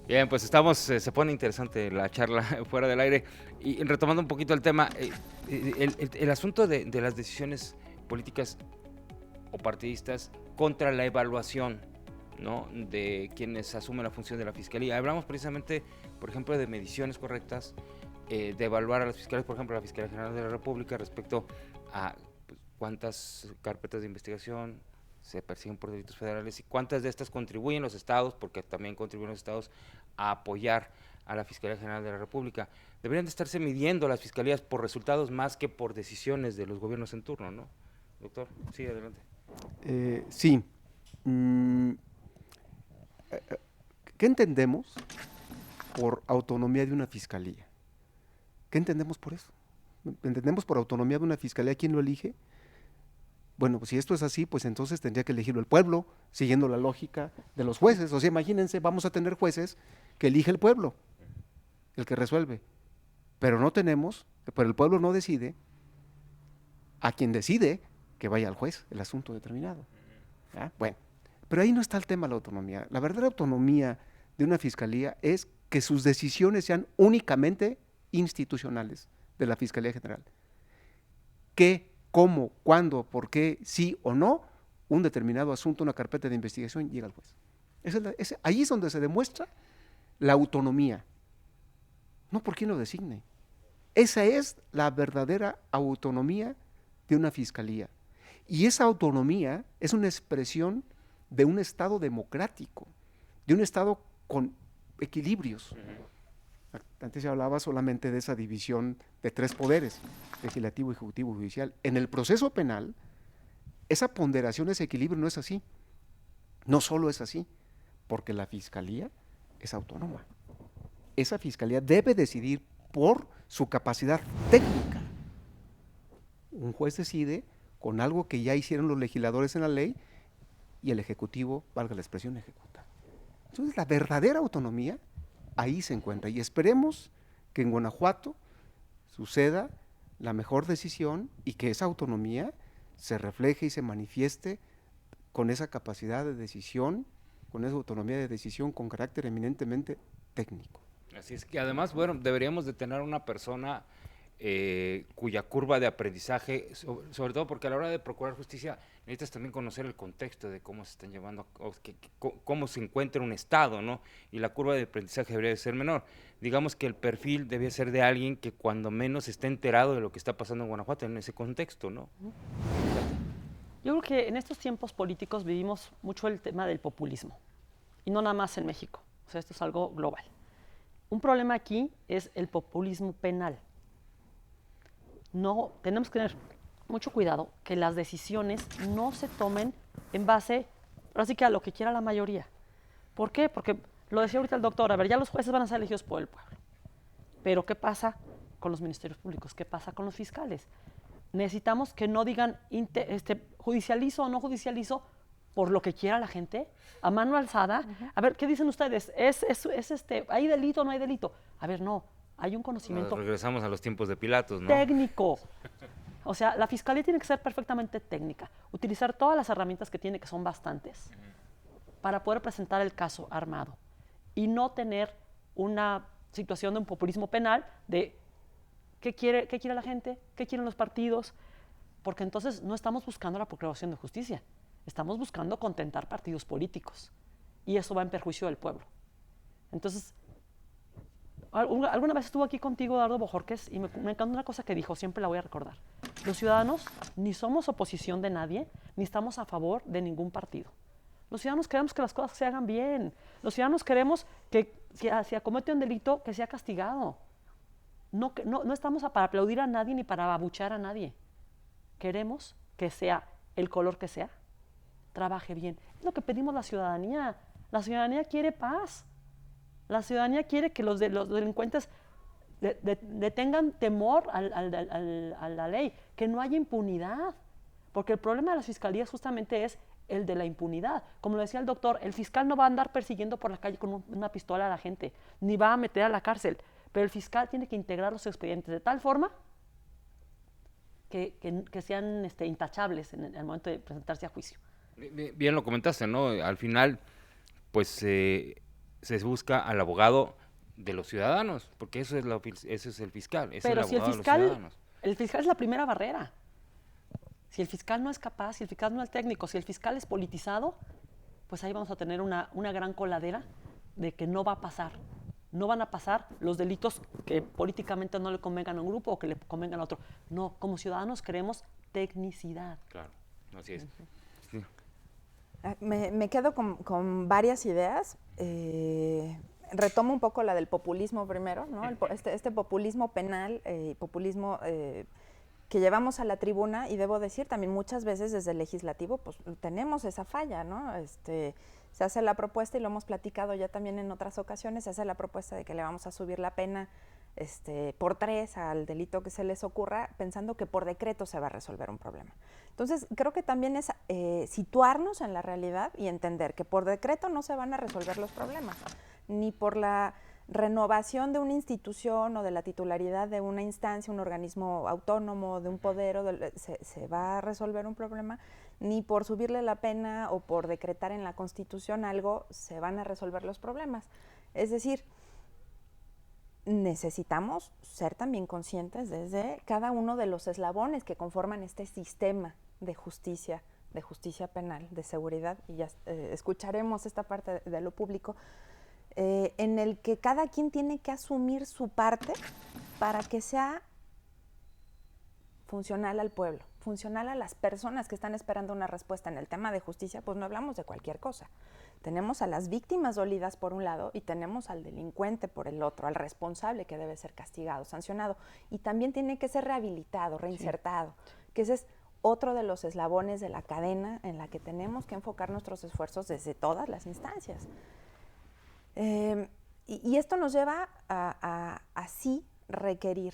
Bien, pues estamos, se pone interesante la charla fuera del aire y retomando un poquito el tema, el asunto de las decisiones políticas o partidistas contra la evaluación, ¿no? De quienes asumen la función de la fiscalía. Hablamos precisamente, por ejemplo, de mediciones correctas, de evaluar a las fiscales, por ejemplo, la Fiscalía General de la República respecto a pues, cuántas carpetas de investigación se persiguen por delitos federales y cuántas de estas contribuyen los estados, porque también contribuyen los estados a apoyar a la Fiscalía General de la República. Deberían de estarse midiendo las fiscalías por resultados más que por decisiones de los gobiernos en turno, ¿no? Doctor, sí, adelante. Sí. Mm, ¿Qué entendemos por autonomía de una fiscalía? ¿Qué entendemos por eso? ¿Entendemos por autonomía de una fiscalía quién lo elige? Bueno, pues si esto es así, pues entonces tendría que elegirlo el pueblo, siguiendo la lógica de los jueces. O sea, imagínense, vamos a tener jueces que elige el pueblo, el que resuelve. Pero no tenemos, pero el pueblo no decide a quien decide que vaya al juez el asunto determinado. ¿Ah? Bueno, pero ahí no está el tema de la autonomía. La verdadera autonomía de una fiscalía es que sus decisiones sean únicamente institucionales de la Fiscalía General. ¿Qué, cómo, cuándo, por qué, sí o no, un determinado asunto, una carpeta de investigación llega al juez? Ahí es donde se demuestra la autonomía, no por quién lo designe. Esa es la verdadera autonomía de una fiscalía. Y esa autonomía es una expresión de un Estado democrático, de un Estado con equilibrios. Antes se hablaba solamente de esa división de tres poderes, legislativo, ejecutivo y judicial. En el proceso penal, esa ponderación, ese equilibrio no es así. No solo es así, porque la fiscalía es autónoma. Esa fiscalía debe decidir por su capacidad técnica. Un juez decide con algo que ya hicieron los legisladores en la ley y el ejecutivo, valga la expresión, ejecuta. Entonces la verdadera autonomía ahí se encuentra y esperemos que en Guanajuato suceda la mejor decisión y que esa autonomía se refleje y se manifieste con esa capacidad de decisión, con esa autonomía de decisión con carácter eminentemente técnico. Así es que además, bueno, deberíamos de tener una persona cuya curva de aprendizaje, sobre todo porque a la hora de procurar justicia necesitas también conocer el contexto de cómo se están llevando, cómo se encuentra un estado, ¿no? Y la curva de aprendizaje debería de ser menor. Digamos que el perfil debía ser de alguien que cuando menos esté enterado de lo que está pasando en Guanajuato en ese contexto, ¿no? Yo creo que en estos tiempos políticos vivimos mucho el tema del populismo, y no nada más en México, o sea, esto es algo global. Un problema aquí es el populismo penal. No, tenemos que tener mucho cuidado que las decisiones no se tomen en base, así que a lo que quiera la mayoría. ¿Por qué? Porque lo decía ahorita el doctor, a ver, ya los jueces van a ser elegidos por el pueblo. Pero ¿qué pasa con los ministerios públicos? ¿Qué pasa con los fiscales? Necesitamos que no digan judicializo o no judicializo por lo que quiera la gente, a mano alzada. A ver, ¿qué dicen ustedes? ¿Hay delito o no hay delito? A ver, no, hay un conocimiento Regresamos a los tiempos de Pilatos, ¿no? técnico. O sea, la fiscalía tiene que ser perfectamente técnica, utilizar todas las herramientas que tiene, que son bastantes, para poder presentar el caso armado y no tener una situación de un populismo penal de qué quiere la gente, qué quieren los partidos, porque entonces no estamos buscando la procuración de justicia, estamos buscando contentar partidos políticos y eso va en perjuicio del pueblo. Entonces, alguna vez estuvo aquí contigo Eduardo Bojorquez y me encantó una cosa que dijo, siempre la voy a recordar. Los ciudadanos ni somos oposición de nadie, ni estamos a favor de ningún partido. Los ciudadanos queremos que las cosas se hagan bien. Los ciudadanos queremos que si acomete un delito, que sea castigado. No estamos para aplaudir a nadie ni para abuchear a nadie. Queremos que sea el color que sea, trabaje bien. Es lo que pedimos la ciudadanía. La ciudadanía quiere paz. La ciudadanía quiere que los delincuentes le tengan temor a la ley, que no haya impunidad. Porque el problema de las fiscalías justamente es el de la impunidad. Como lo decía el doctor, el fiscal no va a andar persiguiendo por la calle con una pistola a la gente, ni va a meter a la cárcel, pero el fiscal tiene que integrar los expedientes de tal forma que sean intachables en el momento de presentarse a juicio. Bien lo comentaste, ¿no? Al final, pues se busca al abogado de los ciudadanos, porque eso es el fiscal, es Pero el si el abogado de los fiscal, ciudadanos. el fiscal es la primera barrera. Si el fiscal no es capaz, si el fiscal no es técnico, si el fiscal es politizado, pues ahí vamos a tener una gran coladera de que no va a pasar. No van a pasar los delitos que políticamente no le convengan a un grupo o que le convengan a otro. No, como ciudadanos queremos tecnicidad. Claro, así es. Sí. Me quedo con varias ideas. Retomo un poco la del populismo primero, ¿no? Este populismo penal, populismo que llevamos a la tribuna, y debo decir también muchas veces desde el legislativo, pues tenemos esa falla, ¿no? Se hace la propuesta, y lo hemos platicado ya también en otras ocasiones, se hace la propuesta de que le vamos a subir la pena por 3 al delito que se les ocurra, pensando que por decreto se va a resolver un problema. Entonces, creo que también es situarnos en la realidad y entender que por decreto no se van a resolver los problemas, ni por la renovación de una institución o de la titularidad de una instancia, un organismo autónomo, de un poder, se va a resolver un problema, ni por subirle la pena o por decretar en la Constitución algo se van a resolver los problemas. Es decir, necesitamos ser también conscientes desde cada uno de los eslabones que conforman este sistema de justicia penal, de seguridad, y ya escucharemos esta parte de lo público, en el que cada quien tiene que asumir su parte para que sea funcional al pueblo, funcional a las personas que están esperando una respuesta. En el tema de justicia, pues no hablamos de cualquier cosa. Tenemos a las víctimas dolidas por un lado y tenemos al delincuente por el otro, al responsable que debe ser castigado, sancionado, y también tiene que ser rehabilitado, reinsertado, que ese es otro de los eslabones de la cadena en la que tenemos que enfocar nuestros esfuerzos desde todas las instancias. Y esto nos lleva a así requerir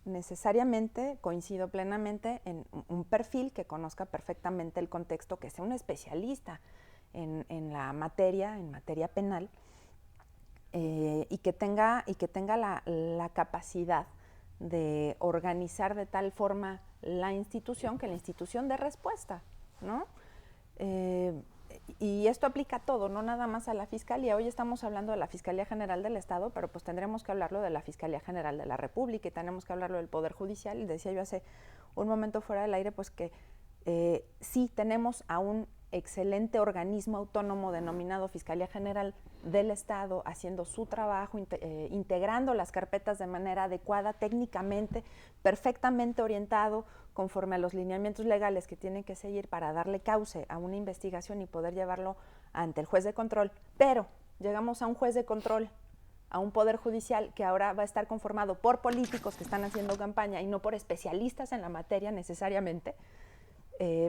necesariamente, coincido plenamente, en un perfil que conozca perfectamente el contexto, que sea un especialista en la materia, en materia penal, y que tenga la capacidad de organizar de tal forma la institución, que la institución dé respuesta, ¿no? Y esto aplica a todo, no nada más a la Fiscalía. Hoy estamos hablando de la Fiscalía General del Estado, pero pues tendremos que hablarlo de la Fiscalía General de la República, y tenemos que hablarlo del Poder Judicial. Y decía yo hace un momento fuera del aire, pues que sí tenemos a un excelente organismo autónomo denominado Fiscalía General del Estado, haciendo su trabajo, integrando las carpetas de manera adecuada, técnicamente, perfectamente orientado, conforme a los lineamientos legales que tienen que seguir para darle cauce a una investigación y poder llevarlo ante el juez de control. Pero llegamos a un juez de control, a un poder judicial que ahora va a estar conformado por políticos que están haciendo campaña y no por especialistas en la materia necesariamente.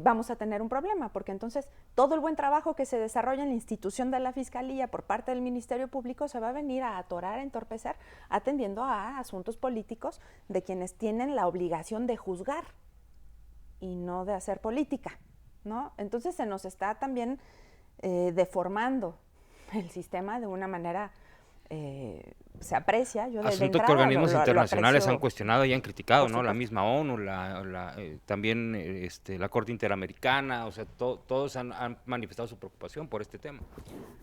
Vamos a tener un problema, porque entonces todo el buen trabajo que se desarrolla en la institución de la Fiscalía por parte del Ministerio Público se va a venir a atorar, a entorpecer, atendiendo a asuntos políticos de quienes tienen la obligación de juzgar y no de hacer política, ¿no? Entonces se nos está también deformando el sistema de una manera, se aprecia. Yo Asuntos que organismos internacionales aprecio. han cuestionado y han criticado, Por ¿no? La supuesto. misma ONU, también la Corte Interamericana, o sea, todos han manifestado su preocupación por este tema.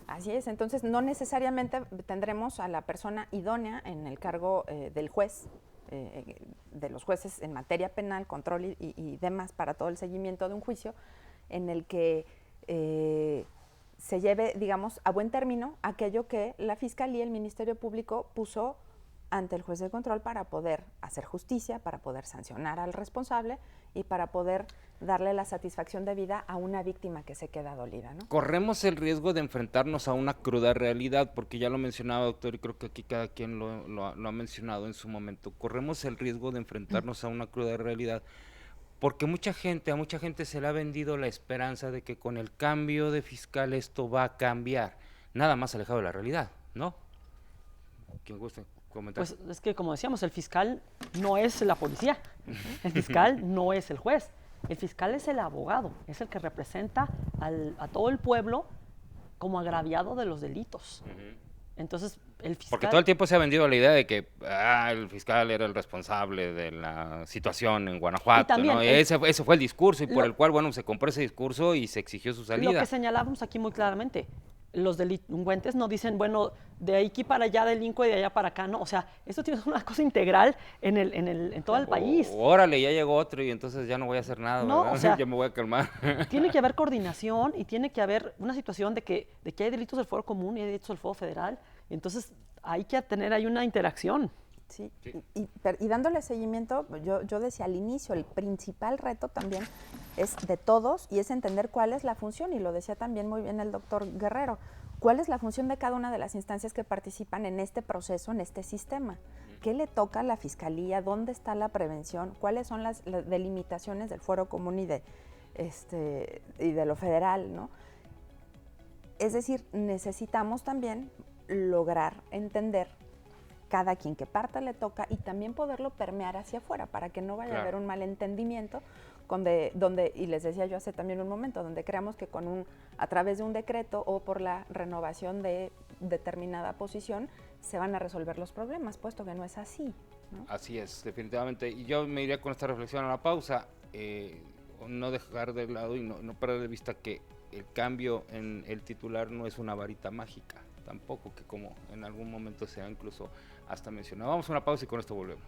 Así es, entonces no necesariamente tendremos a la persona idónea en el cargo del juez, de los jueces en materia penal, control y demás, para todo el seguimiento de un juicio, en el que se lleve, digamos, a buen término aquello que la Fiscalía y el Ministerio Público puso ante el juez de control para poder hacer justicia, para poder sancionar al responsable y para poder darle la satisfacción debida a una víctima que se queda dolida, ¿no? Corremos el riesgo de enfrentarnos a una cruda realidad, porque ya lo mencionaba, doctor, y creo que aquí cada quien lo ha mencionado en su momento. Corremos el riesgo de enfrentarnos a una cruda realidad, porque a mucha gente se le ha vendido la esperanza de que con el cambio de fiscal esto va a cambiar, nada más alejado de la realidad, ¿no? ¿Quién gusta comentar? Pues es que, como decíamos, el fiscal no es la policía, el fiscal no es el juez, el fiscal es el abogado, es el que representa a todo el pueblo como agraviado de los delitos. Entonces, el fiscal... Porque todo el tiempo se ha vendido la idea de que el fiscal era el responsable de la situación en Guanajuato, Y también ¿no? Ese fue el discurso, y por el cual, bueno, se compró ese discurso y se exigió su salida. Lo que señalábamos aquí muy claramente, los delincuentes no dicen, bueno, de aquí para allá delinco y de allá para acá, no. O sea, esto tiene una cosa integral en todo el país. Órale, ya llegó otro y entonces ya no voy a hacer nada, No, ¿verdad? o sea, ya me voy a calmar. Tiene que haber coordinación y tiene que haber una situación de que hay delitos del fuero común y hay delitos del fuero federal. Entonces, hay que tener ahí una interacción. Sí, y dándole seguimiento, yo decía al inicio, el principal reto también es de todos y es entender cuál es la función, y lo decía también muy bien el doctor Guerrero, cuál es la función de cada una de las instancias que participan en este proceso, en este sistema. ¿Qué le toca a la Fiscalía? ¿Dónde está la prevención? ¿Cuáles son las delimitaciones del fuero común y de lo federal, ¿no? Es decir, necesitamos también lograr entender cada quien qué parte le toca y también poderlo permear hacia afuera para que no vaya a haber un malentendimiento donde, y les decía yo hace también un momento, donde creamos que a través de un decreto o por la renovación de determinada posición se van a resolver los problemas, puesto que no es así, ¿no? Así es, definitivamente. Y yo me iría con esta reflexión a la pausa, no dejar de lado y no perder de vista que el cambio en el titular no es una varita mágica, tampoco, que como en algún momento se ha incluso hasta mencionado. Vamos a una pausa y con esto volvemos.